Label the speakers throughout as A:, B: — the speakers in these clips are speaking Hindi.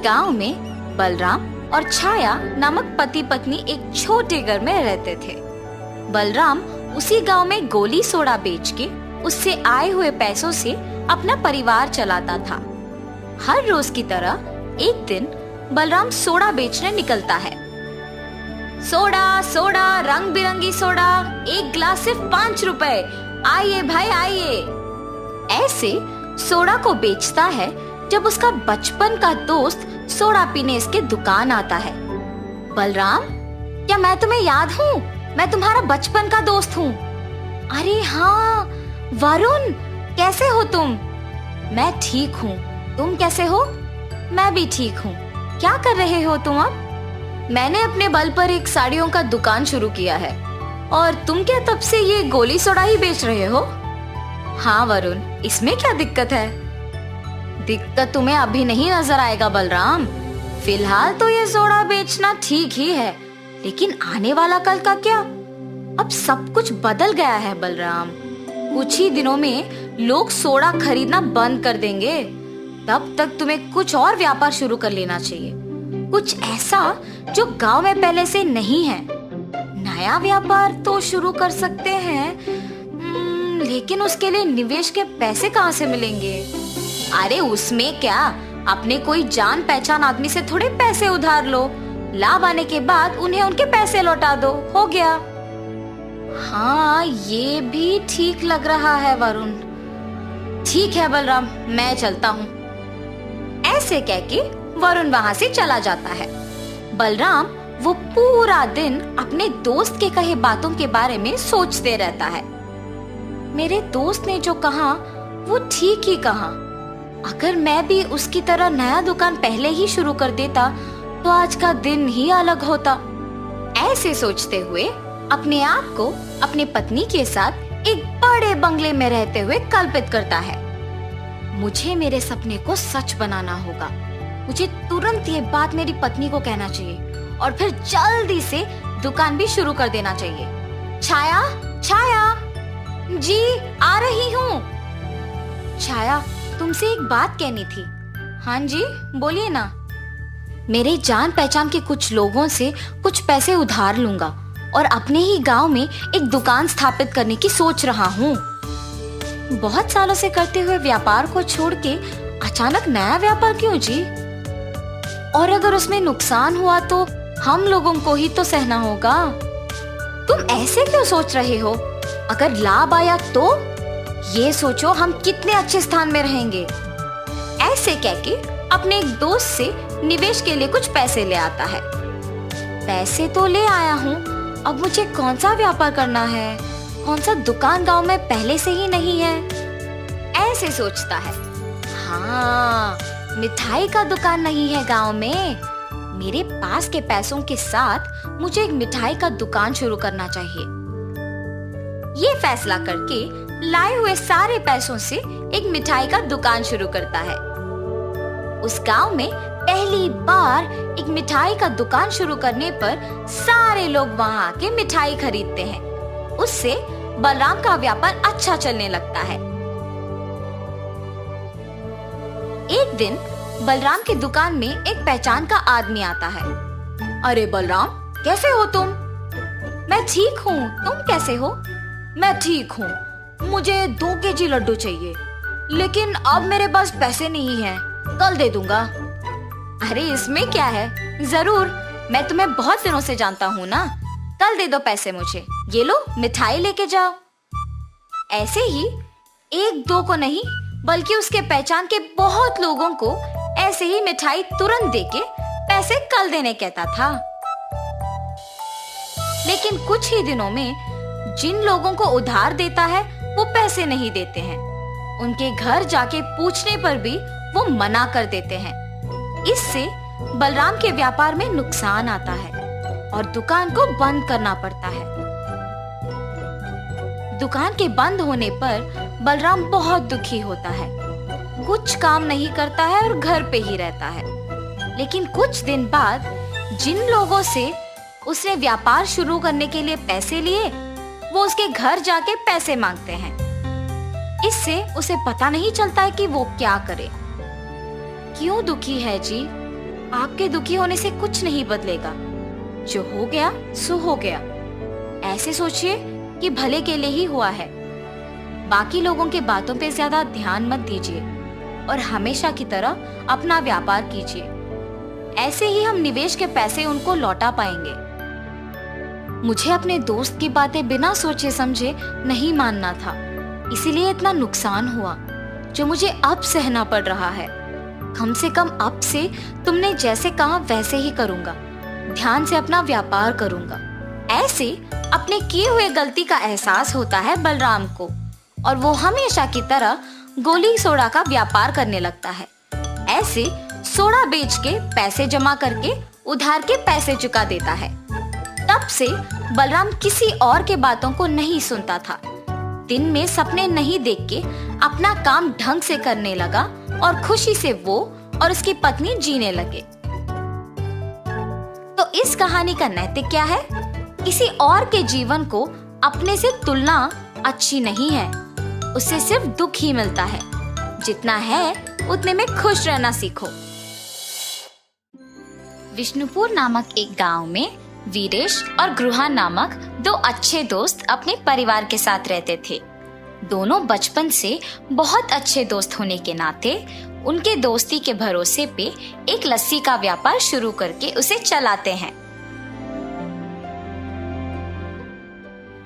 A: गांव में बलराम और छाया नामक पति पत्नी एक छोटे घर में रहते थे। बलराम उसी गांव में गोली सोडा बेच के उससे आए हुए पैसों से अपना परिवार चलाता था। हर रोज की तरह एक दिन बलराम सोडा बेचने निकलता है। सोडा सोडा रंग बिरंगी सोडा, एक गिलास सिर्फ 5 रुपए, आइए भाई आइए। ऐसे सोडा को बेचता है जब उसका बचपन का दोस्त सोडा पीने इसके दुकान आता है। बलराम, क्या मैं तुम्हें याद हूँ? मैं तुम्हारा बचपन का दोस्त हूँ। अरे हाँ वरुण, कैसे हो तुम? मैं ठीक हूँ, तुम कैसे हो? मैं भी ठीक हूँ। क्या कर रहे हो तुम अब? मैंने अपने बल पर एक साड़ियों का दुकान शुरू किया है। और तुम क्या तब से ये गोली सोडा ही बेच रहे हो? हाँ वरुण, इसमें क्या दिक्कत है? दिक्कत तुम्हें अभी नहीं नजर आएगा बलराम। फिलहाल तो ये सोडा बेचना ठीक ही है, लेकिन आने वाला कल का क्या? अब सब कुछ बदल गया है बलराम। कुछ ही दिनों में लोग सोडा खरीदना बंद कर देंगे। तब तक तुम्हें कुछ और व्यापार शुरू कर लेना चाहिए, कुछ ऐसा जो गांव में पहले से नहीं है। नया व्यापार तो शुरू कर सकते हैं, लेकिन उसके लिए निवेश के पैसे कहाँ से मिलेंगे? अरे उसमें क्या, अपने कोई जान पहचान आदमी से थोड़े पैसे उधार लो, लाभ आने के बाद उन्हें उनके पैसे लौटा दो, हो गया। हाँ ये भी ठीक लग रहा है वरुण। ठीक है बलराम, मैं चलता हूँ। ऐसे कह के वरुण वहाँ से चला जाता है। बलराम वो पूरा दिन अपने दोस्त के कहे बातों के बारे में सोचते रहता है। मेरे दोस्त ने जो कहा वो ठीक ही कहा। अगर मैं भी उसकी तरह नया दुकान पहले ही शुरू कर देता तो आज का दिन ही अलग होता। ऐसे सोचते हुए अपने आप को अपनी पत्नी के साथ एक बड़े बंगले में रहते हुए कल्पित करता है। मुझे मेरे सपने को सच बनाना होगा। मुझे तुरंत ये बात मेरी पत्नी को कहना चाहिए और फिर जल्दी से दुकान भी शुरू कर देना चाहिए। छाया, छाया जी, आ रही हूँ। छाया, तुमसे एक बात कहनी थी। हाँ जी, बोलिए ना। मेरे जान पहचान के कुछ लोगों से कुछ पैसे उधार लूंगा और अपने ही गांव में एक दुकान स्थापित करने की सोच रहा हूँ। बहुत सालों से करते हुए व्यापार को छोड़ के अचानक नया व्यापार क्यों जी? और अगर उसमें नुकसान हुआ तो हम लोगों को ही तो सहना होगा। तुम ऐसे क्यों सोच रहे हो? अगर लाभ आया तो ये सोचो हम कितने अच्छे स्थान में रहेंगे। ऐसे कह के अपने एक दोस्त से निवेश के लिए कुछ पैसे ले आता है। पैसे तो ले आया हूँ, अब मुझे कौन सा व्यापार करना है? कौन सा दुकान गांव में पहले से ही नहीं है? ऐसे सोचता है। हाँ, मिठाई का दुकान नहीं है गांव में। मेरे पास के पैसों के साथ मुझे एक मिठाई का दुकान शुरू करना चाहिए। ये फैसला करके लाए हुए सारे पैसों से एक मिठाई का दुकान शुरू करता है। उस गांव में पहली बार एक मिठाई का दुकान शुरू करने पर सारे लोग वहां आके मिठाई खरीदते हैं। उससे बलराम का व्यापार अच्छा चलने लगता है। एक दिन बलराम की दुकान में एक पहचान का आदमी आता है। अरे बलराम, कैसे हो तुम? मैं ठीक हूँ, तुम कैसे हो? मैं ठीक हूँ। मुझे 2 केजी लड्डू चाहिए, लेकिन अब मेरे पास पैसे नहीं हैं। कल दे दूंगा। अरे इसमें क्या है, जरूर, मैं तुम्हें बहुत दिनों से जानता हूँ ना। कल दे दो पैसे मुझे। ये लो मिठाई लेके जाओ। ऐसे ही 1-2 को नहीं बल्कि उसके पहचान के बहुत लोगों को ऐसे ही मिठाई तुरंत देके पैसे कल देने कहता था। लेकिन कुछ ही दिनों में जिन लोगों को उधार देता है वो पैसे नहीं देते हैं। उनके घर जाके पूछने पर भी वो मना कर देते हैं। इससे बलराम के व्यापार में नुकसान आता है और दुकान को बंद करना पड़ता है। दुकान के बंद होने पर बलराम बहुत दुखी होता है। कुछ काम नहीं करता है और घर पे ही रहता है। लेकिन कुछ दिन बाद जिन लोगों से उसने व्यापार शुरू करने के लिए पैसे लिए, वो उसके घर जाके पैसे मांगते हैं। इससे उसे पता नहीं चलता है कि वो क्या करे। क्यों दुखी है जी? आपके दुखी होने से कुछ नहीं बदलेगा। जो हो गया सो हो गया। ऐसे सोचिए कि भले के लिए ही हुआ है। बाकी लोगों के बातों पे ज्यादा ध्यान मत दीजिए और हमेशा की तरह अपना व्यापार कीजिए। ऐसे ही हम निवेश के पैसे उनको लौटा पाएंगे। मुझे अपने दोस्त की बातें बिना सोचे समझे नहीं मानना था, इसीलिए इतना नुकसान हुआ जो मुझे अब सहना पड़ रहा है। कम से कम अब से तुमने जैसे कहा वैसे ही करूंगा। ध्यान से अपना व्यापार करूंगा। ऐसे अपने किए हुए गलती का एहसास होता है बलराम को और वो हमेशा की तरह गोली सोडा का व्यापार करने लगता है। ऐसे सोडा बेच के पैसे जमा करके उधार के पैसे चुका देता है। तब से बलराम किसी और के बातों को नहीं सुनता था। दिन में सपने नहीं देख के अपना काम ढंग से करने लगा और खुशी से वो और उसकी पत्नी जीने लगे। तो इस कहानी का नैतिक क्या है? किसी और के जीवन को अपने से तुलना अच्छी नहीं है। उससे सिर्फ दुख ही मिलता है। जितना है उतने में खुश रहना सीखो। विष्णुपुर नामक एक गांव में वीरेश और गृहन नामक दो अच्छे दोस्त अपने परिवार के साथ रहते थे। दोनों बचपन से बहुत अच्छे दोस्त होने के नाते उनके दोस्ती के भरोसे पे एक लस्सी का व्यापार शुरू करके उसे चलाते हैं।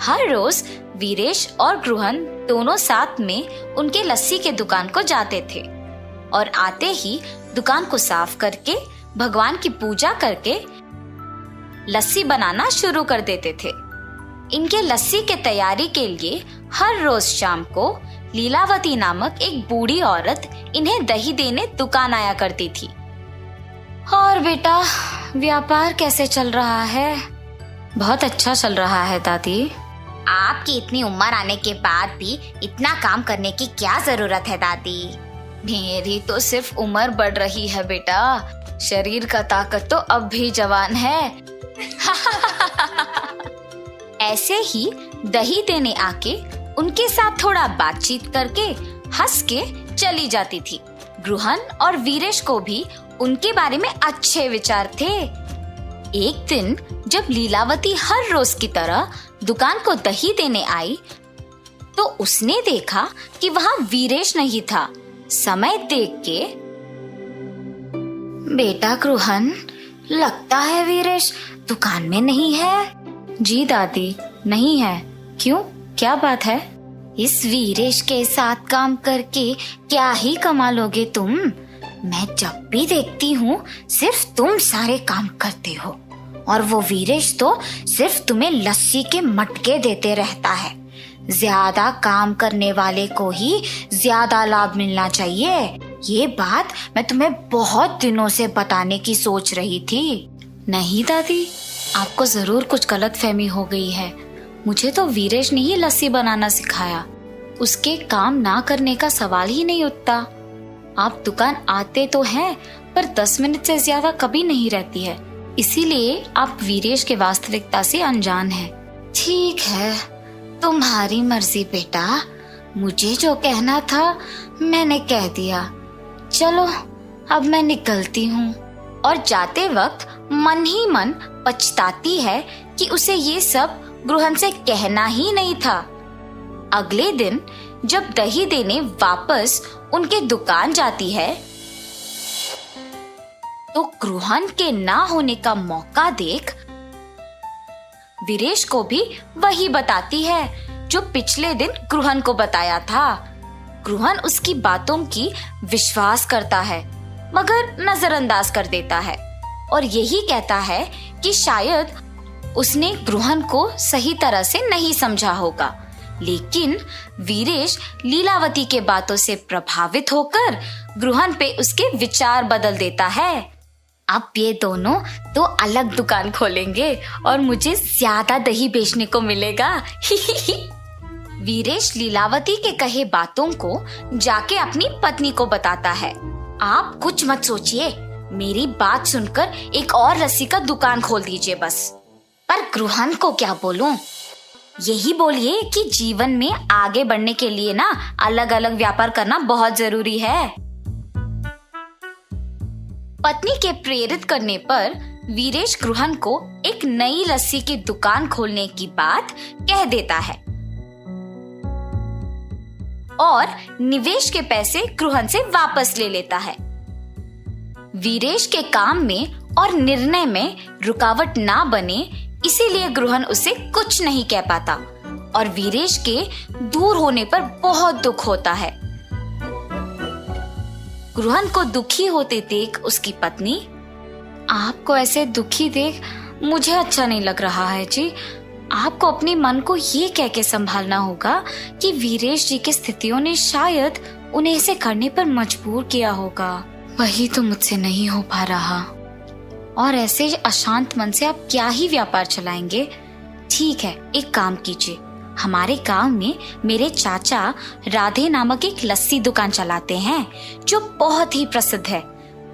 A: हर रोज वीरेश और गृहन दोनों साथ में उनके लस्सी के दुकान को जाते थे और आते ही दुकान को साफ करके भगवान की पूजा करके लस्सी बनाना शुरू कर देते थे। इनके लस्सी के तैयारी के लिए हर रोज शाम को लीलावती नामक एक बूढ़ी औरत इन्हें दही देने दुकान आया करती थी। और बेटा, व्यापार कैसे चल रहा है? बहुत अच्छा चल रहा है दादी।
B: आपकी इतनी उम्र आने के बाद भी इतना काम करने की क्या जरूरत है दादी?
A: मेरी तो सिर्फ उम्र बढ़ रही है बेटा, शरीर का ताकत तो अब भी जवान है। ऐसे ही दही देने आके उनके साथ थोड़ा बातचीत करके हंस के चली जाती थी। गृहन और वीरेश को भी उनके बारे में अच्छे विचार थे। एक दिन जब लीलावती हर रोज की तरह दुकान को दही देने आई तो उसने देखा कि वहाँ वीरेश नहीं था। समय देख के,
B: बेटा गृहन, लगता है वीरेश दुकान में नहीं है।
A: जी दादी, नहीं है। क्यों, क्या बात है?
B: इस वीरेश के साथ काम करके क्या ही कमा लोगे तुम? मैं जब भी देखती हूँ सिर्फ तुम सारे काम करते हो और वो वीरेश तो सिर्फ तुम्हें लस्सी के मटके देते रहता है। ज्यादा काम करने वाले को ही ज्यादा लाभ मिलना चाहिए। ये बात मैं तुम्हें बहुत दिनों से बताने की सोच रही थी।
A: नहीं दादी, आपको जरूर कुछ गलतफहमी हो गई है। मुझे तो वीरेश ने ही लस्सी बनाना सिखाया। उसके काम ना करने का सवाल ही नहीं उठता। आप दुकान आते तो हैं पर 10 मिनट से ज्यादा कभी नहीं रहती है, इसीलिए आप वीरेश के वास्तविकता से अनजान हैं।
B: ठीक है, तुम्हारी मर्जी बेटा। मुझे जो कहना था मैंने कह दिया। चलो अब मैं निकलती हूँ।
A: और जाते वक्त मन ही मन पछताती है कि उसे ये सब गृहन से कहना ही नहीं था। अगले दिन जब दही देने वापस उनके दुकान जाती है तो गृहन के ना होने का मौका देख वीरेश को भी वही बताती है जो पिछले दिन गृहन को बताया था। गृहन उसकी बातों की विश्वास करता है मगर नजरअंदाज कर देता है और यही कहता है कि शायद उसने गृहन को सही तरह से नहीं समझा होगा। लेकिन वीरेश लीलावती के बातों से प्रभावित होकर गृहन पे उसके विचार बदल देता है। अब ये दोनों तो अलग दुकान खोलेंगे और मुझे ज्यादा दही बेचने को मिलेगा। वीरेश लीलावती के कहे बातों को जाके अपनी पत्नी को बताता है। आप कुछ मत सोचिए, मेरी बात सुनकर एक और लस्सी का दुकान खोल दीजिए बस।
B: पर गृहन को क्या बोलूं?
A: यही बोलिए कि जीवन में आगे बढ़ने के लिए ना अलग अलग व्यापार करना बहुत जरूरी है।
B: पत्नी के प्रेरित करने पर वीरेश गृहन को एक नई लस्सी की दुकान खोलने की बात कह देता है और निवेश के पैसे गृहन से वापस ले लेता है। वीरेश के काम में और निर्णय में रुकावट ना बने, इसीलिए गृहन उसे कुछ नहीं कह पाता और वीरेश के दूर होने पर बहुत दुख होता है। गृहन को दुखी होते देख उसकी पत्नी, आपको ऐसे दुखी देख मुझे अच्छा नहीं लग रहा है जी। आपको अपने मन को ये कह के संभालना होगा कि वीरेश जी की स्थितियों ने शायद उन्हें ऐसे करने पर मजबूर किया होगा। वही तो मुझसे नहीं हो पा रहा। और ऐसे अशांत मन से आप क्या ही व्यापार चलाएंगे। ठीक है, एक काम कीजिए, हमारे गांव में मेरे चाचा राधे नामक एक लस्सी दुकान चलाते हैं जो बहुत ही प्रसिद्ध है।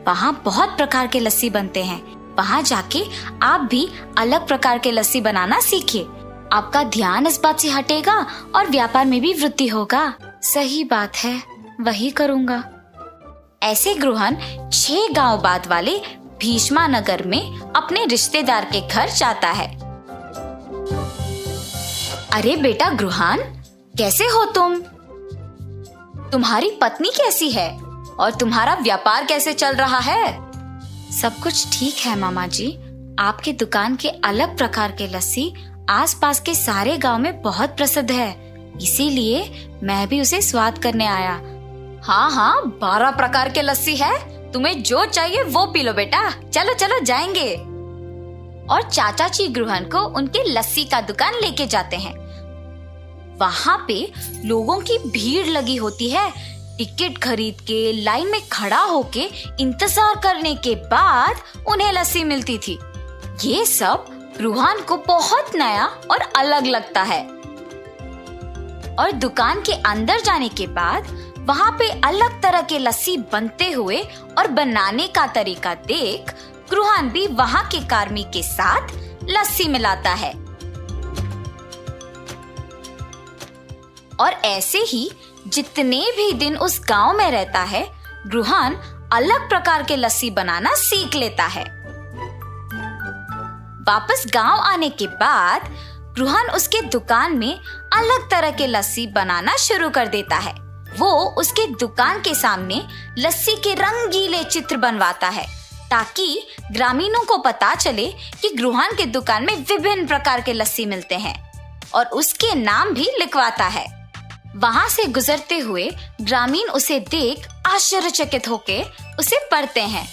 B: वहाँ बहुत प्रकार के लस्सी बनते हैं। वहाँ जाके आप भी अलग प्रकार के लस्सी बनाना सीखिए। आपका ध्यान इस बात से हटेगा और व्यापार में भी वृद्धि होगा। सही बात है, वही करूँगा। ऐसे गृहन 6 गांव बाद वाले भीष्मा नगर में अपने रिश्तेदार के घर जाता है। अरे बेटा गृहन, कैसे हो तुम? तुम्हारी पत्नी कैसी है और तुम्हारा व्यापार कैसे चल रहा है? सब कुछ ठीक है मामा जी। आपके दुकान के अलग प्रकार के लस्सी आसपास के सारे गांव में बहुत प्रसिद्ध है, इसीलिए मैं भी उसे स्वाद करने आया। हाँ, 12 प्रकार के लस्सी है। तुम्हें जो चाहिए वो पी लो बेटा। चलो चलो जाएंगे। और चाचा जी गृहन को उनके लस्सी का दुकान लेके जाते हैं। वहाँ पे लोगों की भीड़ लगी होती है। टिकट खरीद के लाइन में खड़ा होके इंतजार करने के बाद उन्हें लस्सी मिलती थी। ये सब गृहन को बहुत नया और अलग लगता है। और दुकान के अंदर जाने के बाद वहाँ पे अलग तरह के लस्सी बनते हुए और बनाने का तरीका देख गृहन भी वहाँ के कार्मी के साथ लस्सी मिलाता है। और ऐसे ही जितने भी दिन उस गांव में रहता है, गृहन अलग प्रकार के लस्सी बनाना सीख लेता है। वापस गांव आने के बाद गृहन उसके दुकान में अलग तरह के लस्सी बनाना शुरू कर देता है। वो उसके दुकान के सामने लस्सी के रंगीले चित्र बनवाता है ताकि ग्रामीणों को पता चले कि गृहन के दुकान में विभिन्न प्रकार के लस्सी मिलते हैं, और उसके नाम भी लिखवाता है। वहां से गुजरते हुए ग्रामीण उसे देख आश्चर्यचकित होके उसे पढ़ते हैं।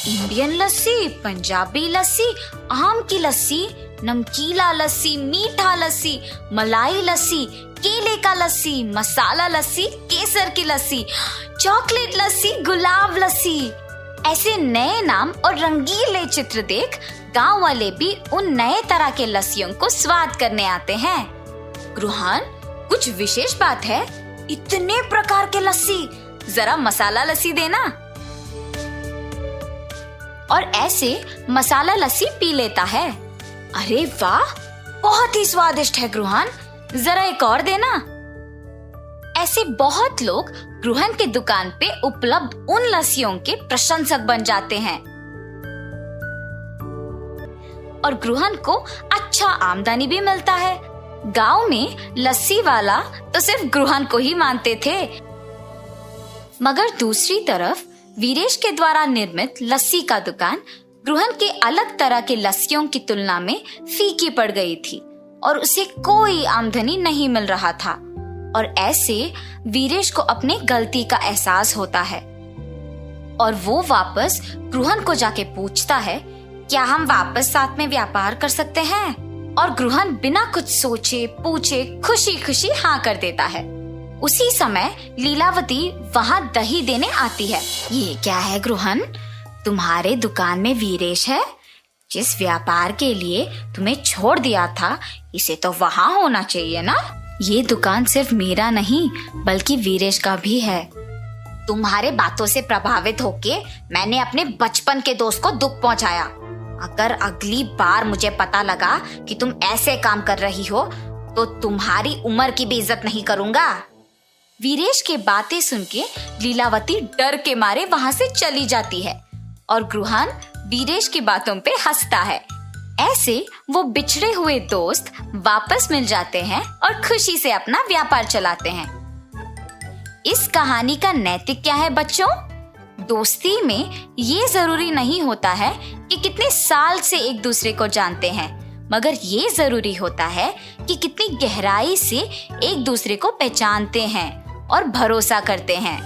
B: इंडियन लस्सी, पंजाबी लस्सी, आम की लस्सी, नमकीला लस्सी, मीठा लस्सी, मलाई लस्सी, केले का लस्सी, मसाला लस्सी, केसर की लस्सी, चॉकलेट लस्सी, गुलाब लस्सी। ऐसे नए नाम और रंगीले चित्र देख गांव वाले भी उन नए तरह के लस्सियों को स्वाद करने आते हैं। गृहन, कुछ विशेष बात है? इतने प्रकार के लस्सी, जरा मसाला लस्सी देना। और ऐसे मसाला लस्सी पी लेता है। अरे वाह, बहुत ही स्वादिष्ट है गृहन, जरा एक और देना। ऐसे बहुत लोग गृहन के दुकान पे उपलब्ध उन लस्सियों के प्रशंसक बन जाते हैं और गृहन को अच्छा आमदनी भी मिलता है। गांव में लस्सी वाला तो सिर्फ गृहन को ही मानते थे, मगर दूसरी तरफ वीरेश के द्वारा निर्मित लस्सी का दुकान गृहन के अलग तरह के लस्सियों की तुलना में फीकी पड़ गई थी और उसे कोई आमदनी नहीं मिल रहा था। और ऐसे वीरेश को अपने गलती का एहसास होता है और वो वापस गृहन को जाके पूछता है, क्या हम वापस साथ में व्यापार कर सकते हैं? और गृहन बिना कुछ सोचे पूछे खुशी खुशी हाँ कर देता है। उसी समय लीलावती वहाँ दही देने आती है। ये क्या है गृहन, तुम्हारे दुकान में वीरेश है? जिस व्यापार के लिए तुम्हें छोड़ दिया था, इसे तो वहाँ होना चाहिए ना। ये दुकान सिर्फ मेरा नहीं बल्कि वीरेश का भी है। तुम्हारे बातों से प्रभावित होके मैंने अपने बचपन के दोस्त को दुख पहुंचाया। अगर अगली बार मुझे पता लगा कि तुम ऐसे काम कर रही हो तो तुम्हारी उम्र की भी इज्जत नहीं करूंगा। वीरेश के बातें सुन के लीलावती डर के मारे वहां से चली जाती है
A: और ग्रुहान वीरेश की बातों पे हंसता है। ऐसे वो बिछड़े हुए दोस्त वापस मिल जाते हैं और खुशी से अपना व्यापार चलाते हैं। इस कहानी का नैतिक क्या है बच्चों? दोस्ती में ये जरूरी नहीं होता है कि कितने साल से एक दूसरे को जानते हैं, मगर ये जरूरी होता है कि कितनी गहराई से एक दूसरे को पहचानते हैं और भरोसा करते हैं।